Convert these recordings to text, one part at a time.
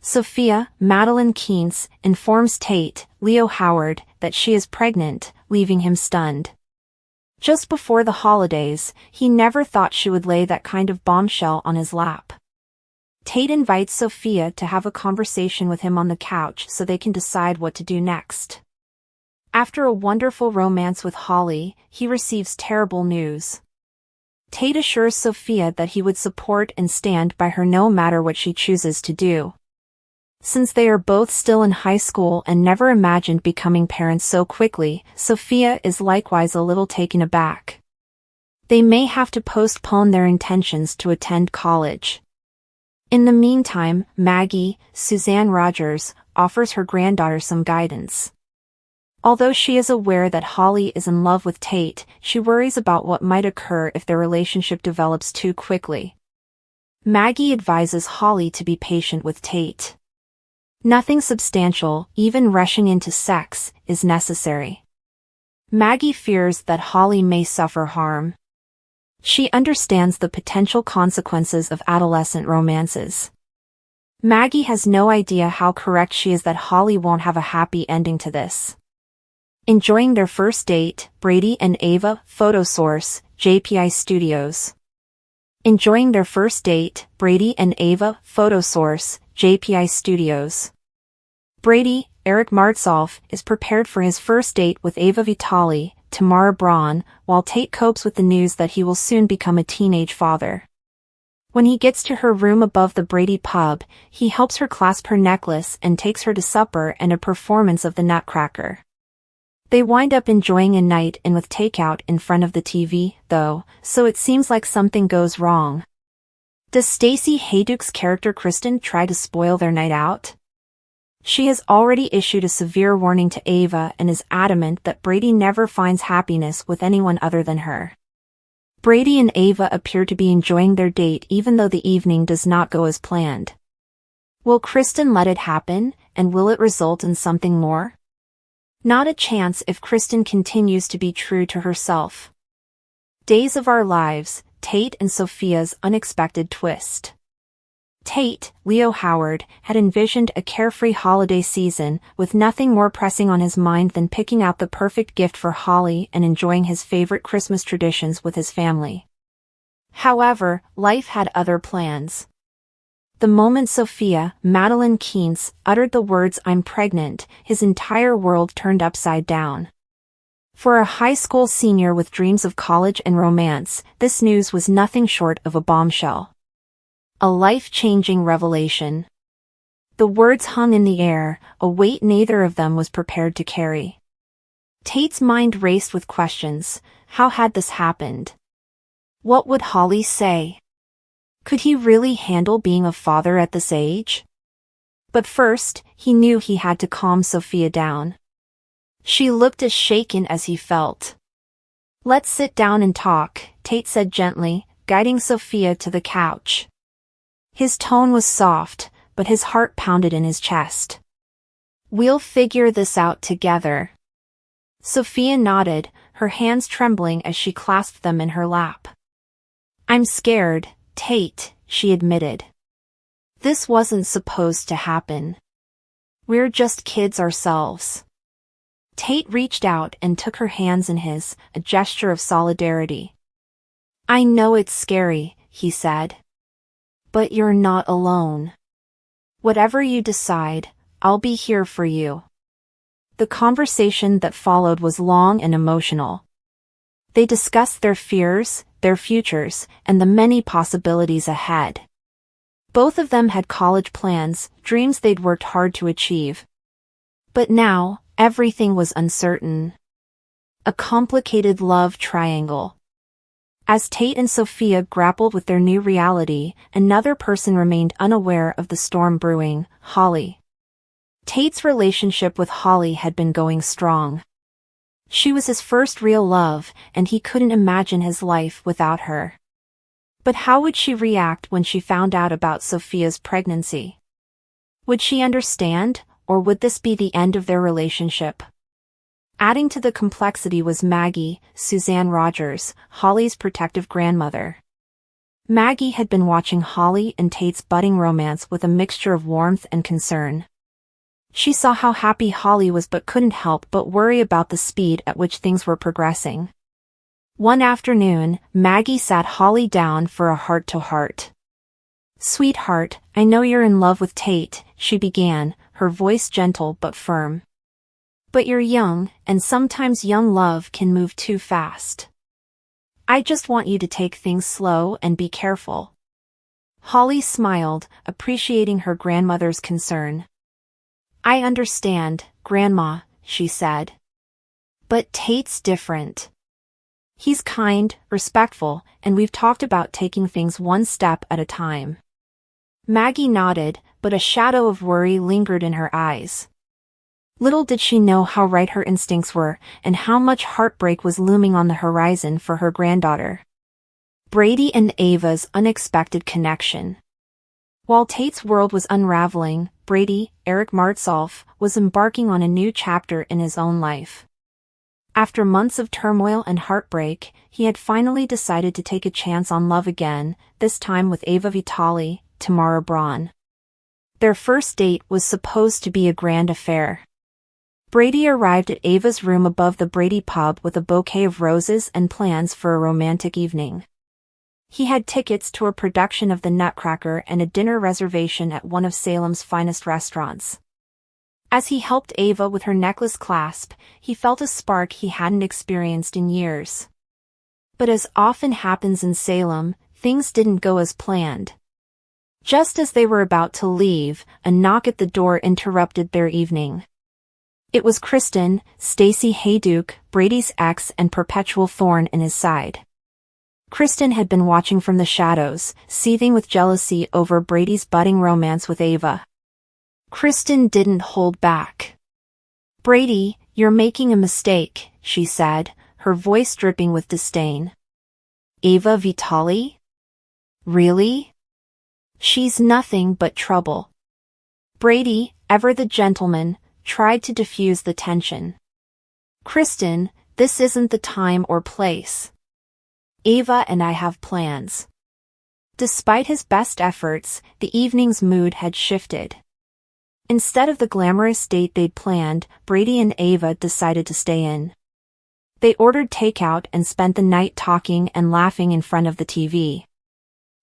Sophia, Madeline Keynes, informs Tate, Leo Howard, that she is pregnant, leaving him stunned. Just before the holidays, he never thought she would lay that kind of bombshell on his lap. Tate invites Sophia to have a conversation with him on the couch so they can decide what to do next. After a wonderful romance with Holly, he receives terrible news. Tate assures Sophia that he would support and stand by her no matter what she chooses to do. Since they are both still in high school and never imagined becoming parents so quickly, Sophia is likewise a little taken aback. They may have to postpone their intentions to attend college. In the meantime, Maggie, Suzanne Rogers, offers her granddaughter some guidance. Although she is aware that Holly is in love with Tate, she worries about what might occur if their relationship develops too quickly. Maggie advises Holly to be patient with Tate. Nothing substantial, even rushing into sex, is necessary. Maggie fears that Holly may suffer harm. She understands the potential consequences of adolescent romances. Maggie has no idea how correct she is that Holly won't have a happy ending to this. Enjoying their first date, Brady and Ava, photo source, JPI Studios. Enjoying their first date, Brady and Ava, photo source, JPI Studios. Brady, Eric Martsolf, is prepared for his first date with Ava Vitali, Tamara Braun, while Tate copes with the news that he will soon become a teenage father. When he gets to her room above the Brady pub, he helps her clasp her necklace and takes her to supper and a performance of the Nutcracker. They wind up enjoying a night in with takeout in front of the TV, though, so it seems like something goes wrong. Does Stacey Hayduke's character Kristen try to spoil their night out? She has already issued a severe warning to Ava and is adamant that Brady never finds happiness with anyone other than her. Brady and Ava appear to be enjoying their date even though the evening does not go as planned. Will Kristen let it happen, and will it result in something more? Not a chance if Kristen continues to be true to herself. Days of Our Lives, Tate and Sophia's unexpected twist. Tate, Leo Howard, had envisioned a carefree holiday season, with nothing more pressing on his mind than picking out the perfect gift for Holly and enjoying his favorite Christmas traditions with his family. However, life had other plans. The moment Sophia, Madeline Keynes, uttered the words "I'm pregnant," his entire world turned upside down. For a high school senior with dreams of college and romance, this news was nothing short of a bombshell. A life-changing revelation. The words hung in the air, a weight neither of them was prepared to carry. Tate's mind raced with questions. How had this happened? What would Holly say? Could he really handle being a father at this age? But first, he knew he had to calm Sophia down. She looked as shaken as he felt. "Let's sit down and talk," Tate said gently, guiding Sophia to the couch. His tone was soft, but his heart pounded in his chest. "We'll figure this out together." Sophia nodded, her hands trembling as she clasped them in her lap. "I'm scared, Tate," she admitted. "This wasn't supposed to happen. We're just kids ourselves." Tate reached out and took her hands in his, a gesture of solidarity. "I know it's scary," he said. "But you're not alone. Whatever you decide, I'll be here for you." The conversation that followed was long and emotional. They discussed their fears, their futures, and the many possibilities ahead. Both of them had college plans, dreams they'd worked hard to achieve. But now, everything was uncertain. A complicated love triangle. As Tate and Sophia grappled with their new reality, another person remained unaware of the storm brewing: Holly. Tate's relationship with Holly had been going strong. She was his first real love, and he couldn't imagine his life without her. But how would she react when she found out about Sophia's pregnancy? Would she understand, or would this be the end of their relationship? Adding to the complexity was Maggie, Suzanne Rogers, Holly's protective grandmother. Maggie had been watching Holly and Tate's budding romance with a mixture of warmth and concern. She saw how happy Holly was but couldn't help but worry about the speed at which things were progressing. One afternoon, Maggie sat Holly down for a heart-to-heart. "Sweetheart, I know you're in love with Tate," she began, her voice gentle but firm. "But you're young, and sometimes young love can move too fast. I just want you to take things slow and be careful." Holly smiled, appreciating her grandmother's concern. "I understand, Grandma," she said. "But Tate's different. He's kind, respectful, and we've talked about taking things one step at a time." Maggie nodded, but a shadow of worry lingered in her eyes. Little did she know how right her instincts were, and how much heartbreak was looming on the horizon for her granddaughter. Brady and Ava's unexpected connection. While Tate's world was unraveling, Brady, Eric Martsolf, was embarking on a new chapter in his own life. After months of turmoil and heartbreak, he had finally decided to take a chance on love again, this time with Ava Vitali, Tamara Braun. Their first date was supposed to be a grand affair. Brady arrived at Ava's room above the Brady pub with a bouquet of roses and plans for a romantic evening. He had tickets to a production of The Nutcracker and a dinner reservation at one of Salem's finest restaurants. As he helped Ava with her necklace clasp, he felt a spark he hadn't experienced in years. But as often happens in Salem, things didn't go as planned. Just as they were about to leave, a knock at the door interrupted their evening. It was Kristen, Stacy Hayduke, Brady's ex and perpetual thorn in his side. Kristen had been watching from the shadows, seething with jealousy over Brady's budding romance with Ava. Kristen didn't hold back. "Brady, you're making a mistake," she said, her voice dripping with disdain. "Ava Vitali? Really? She's nothing but trouble." Brady, ever the gentleman, tried to diffuse the tension. "Kristen, this isn't the time or place. Ava and I have plans." Despite his best efforts, the evening's mood had shifted. Instead of the glamorous date they'd planned, Brady and Ava decided to stay in. They ordered takeout and spent the night talking and laughing in front of the TV.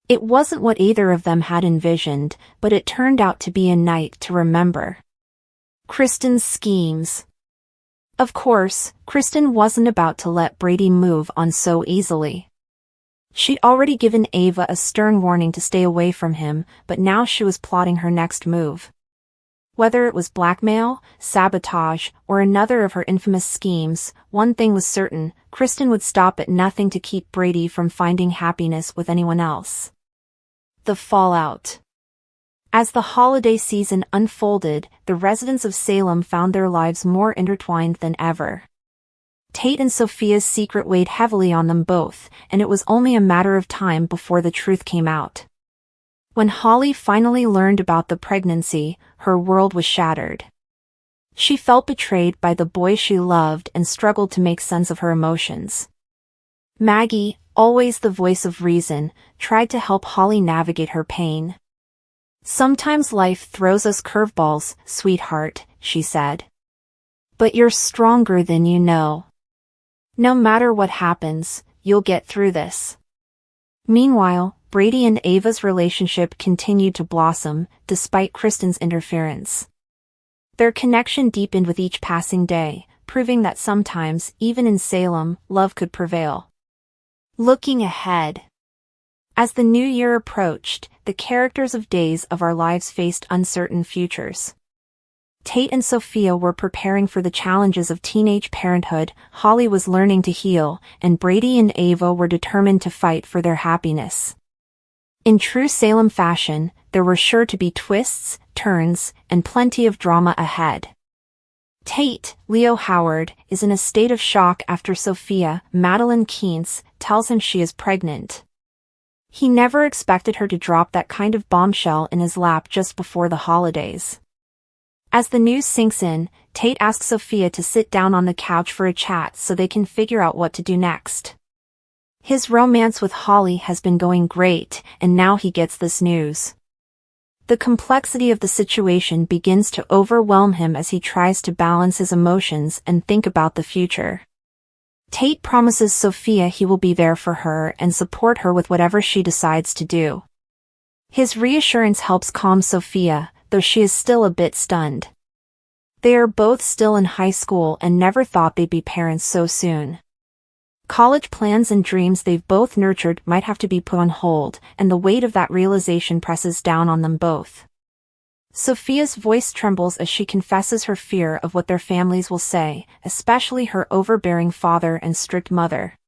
It wasn't what either of them had envisioned, but it turned out to be a night to remember. Kristen's schemes. Of course, Kristen wasn't about to let Brady move on so easily. She'd already given Ava a stern warning to stay away from him, but now she was plotting her next move. Whether it was blackmail, sabotage, or another of her infamous schemes, one thing was certain: Kristen would stop at nothing to keep Brady from finding happiness with anyone else. The fallout. As the holiday season unfolded, the residents of Salem found their lives more intertwined than ever. Tate and Sophia's secret weighed heavily on them both, and it was only a matter of time before the truth came out. When Holly finally learned about the pregnancy, her world was shattered. She felt betrayed by the boy she loved and struggled to make sense of her emotions. Maggie, always the voice of reason, tried to help Holly navigate her pain. "Sometimes life throws us curveballs, sweetheart," she said. "But you're stronger than you know. No matter what happens, you'll get through this." Meanwhile, Brady and Ava's relationship continued to blossom, despite Kristen's interference. Their connection deepened with each passing day, proving that sometimes, even in Salem, love could prevail. Looking ahead. As the new year approached, the characters of Days of Our Lives faced uncertain futures. Tate and Sophia were preparing for the challenges of teenage parenthood, Holly was learning to heal, and Brady and Ava were determined to fight for their happiness. In true Salem fashion, there were sure to be twists, turns, and plenty of drama ahead. Tate, Leo Howard, is in a state of shock after Sophia, Madeline Keynes, tells him she is pregnant. He never expected her to drop that kind of bombshell in his lap just before the holidays. As the news sinks in, Tate asks Sophia to sit down on the couch for a chat so they can figure out what to do next. His romance with Holly has been going great, and now he gets this news. The complexity of the situation begins to overwhelm him as he tries to balance his emotions and think about the future. Tate promises Sophia he will be there for her and support her with whatever she decides to do. His reassurance helps calm Sophia, though she is still a bit stunned. They are both still in high school and never thought they'd be parents so soon. College plans and dreams they've both nurtured might have to be put on hold, and the weight of that realization presses down on them both. Sophia's voice trembles as she confesses her fear of what their families will say, especially her overbearing father and strict mother.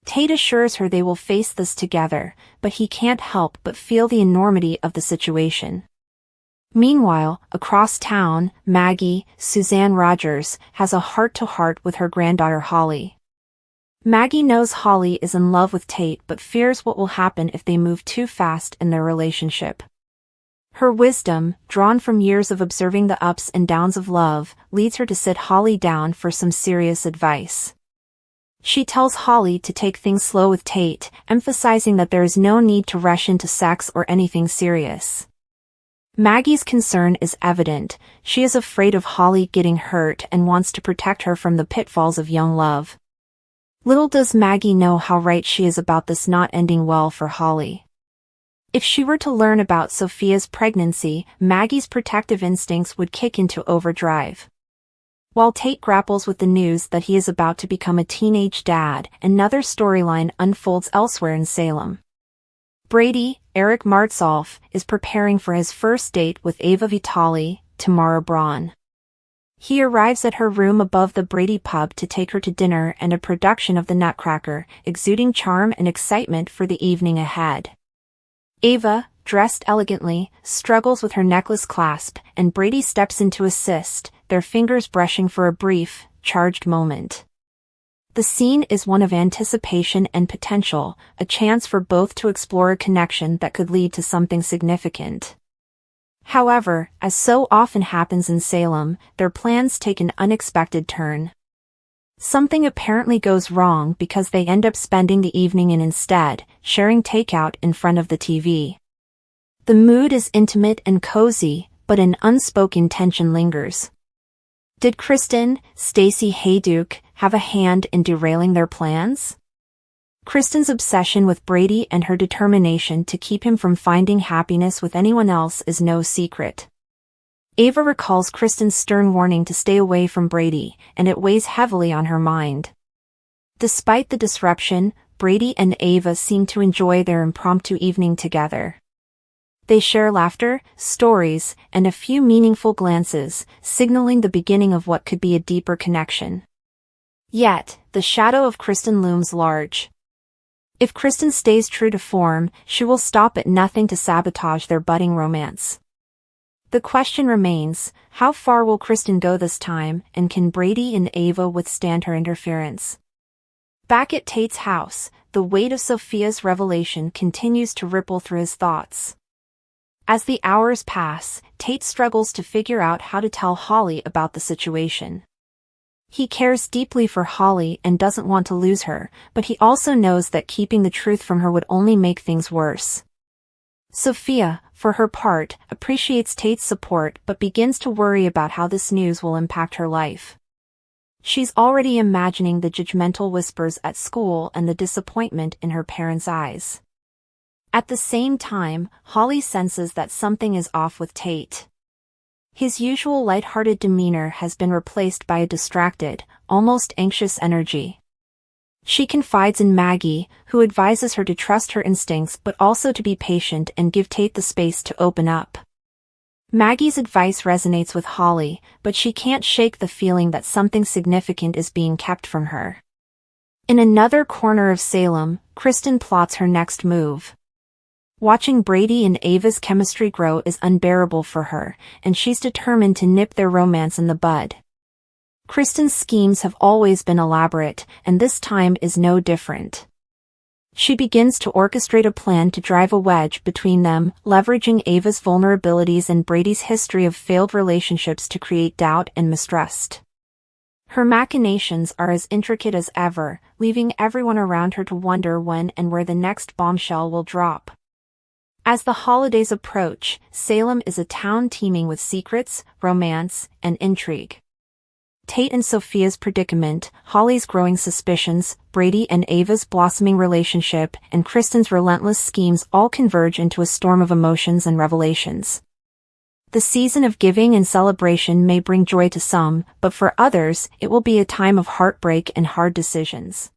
Tate assures her they will face this together, but he can't help but feel the enormity of the situation. Meanwhile, across town, Maggie, Suzanne Rogers, has a heart-to-heart with her granddaughter Holly. Maggie knows Holly is in love with Tate but fears what will happen if they move too fast in their relationship. Her wisdom, drawn from years of observing the ups and downs of love, leads her to sit Holly down for some serious advice. She tells Holly to take things slow with Tate, emphasizing that there is no need to rush into sex or anything serious. Maggie's concern is evident. She is afraid of Holly getting hurt and wants to protect her from the pitfalls of young love. Little does Maggie know how right she is about this not ending well for Holly. If she were to learn about Sophia's pregnancy, Maggie's protective instincts would kick into overdrive. While Tate grapples with the news that he is about to become a teenage dad, another storyline unfolds elsewhere in Salem. Brady, Eric Martsolf, is preparing for his first date with Ava Vitale, Tamara Braun. He arrives at her room above the Brady pub to take her to dinner and a production of The Nutcracker, exuding charm and excitement for the evening ahead. Ava, dressed elegantly, struggles with her necklace clasp, and Brady steps in to assist, their fingers brushing for a brief, charged moment. The scene is one of anticipation and potential, a chance for both to explore a connection that could lead to something significant. However, as so often happens in Salem, their plans take an unexpected turn. Something apparently goes wrong because they end up spending the evening in instead, sharing takeout in front of the TV. The mood is intimate and cozy, but an unspoken tension lingers. Did Kristen, Stacey Hayduke, have a hand in derailing their plans? Kristen's obsession with Brady and her determination to keep him from finding happiness with anyone else is no secret. Ava recalls Kristen's stern warning to stay away from Brady, and it weighs heavily on her mind. Despite the disruption, Brady and Ava seem to enjoy their impromptu evening together. They share laughter, stories, and a few meaningful glances, signaling the beginning of what could be a deeper connection. Yet, the shadow of Kristen looms large. If Kristen stays true to form, she will stop at nothing to sabotage their budding romance. The question remains, how far will Kristen go this time, and can Brady and Ava withstand her interference? Back at Tate's house, the weight of Sophia's revelation continues to ripple through his thoughts. As the hours pass, Tate struggles to figure out how to tell Holly about the situation. He cares deeply for Holly and doesn't want to lose her, but he also knows that keeping the truth from her would only make things worse. Sophia, for her part, appreciates Tate's support but begins to worry about how this news will impact her life. She's already imagining the judgmental whispers at school and the disappointment in her parents' eyes. At the same time, Holly senses that something is off with Tate. His usual lighthearted demeanor has been replaced by a distracted, almost anxious energy. She confides in Maggie, who advises her to trust her instincts but also to be patient and give Tate the space to open up. Maggie's advice resonates with Holly, but she can't shake the feeling that something significant is being kept from her. In another corner of Salem, Kristen plots her next move. Watching Brady and Ava's chemistry grow is unbearable for her, and she's determined to nip their romance in the bud. Kristen's schemes have always been elaborate, and this time is no different. She begins to orchestrate a plan to drive a wedge between them, leveraging Ava's vulnerabilities and Brady's history of failed relationships to create doubt and mistrust. Her machinations are as intricate as ever, leaving everyone around her to wonder when and where the next bombshell will drop. As the holidays approach, Salem is a town teeming with secrets, romance, and intrigue. Tate and Sophia's predicament, Holly's growing suspicions, Brady and Ava's blossoming relationship, and Kristen's relentless schemes all converge into a storm of emotions and revelations. The season of giving and celebration may bring joy to some, but for others, it will be a time of heartbreak and hard decisions.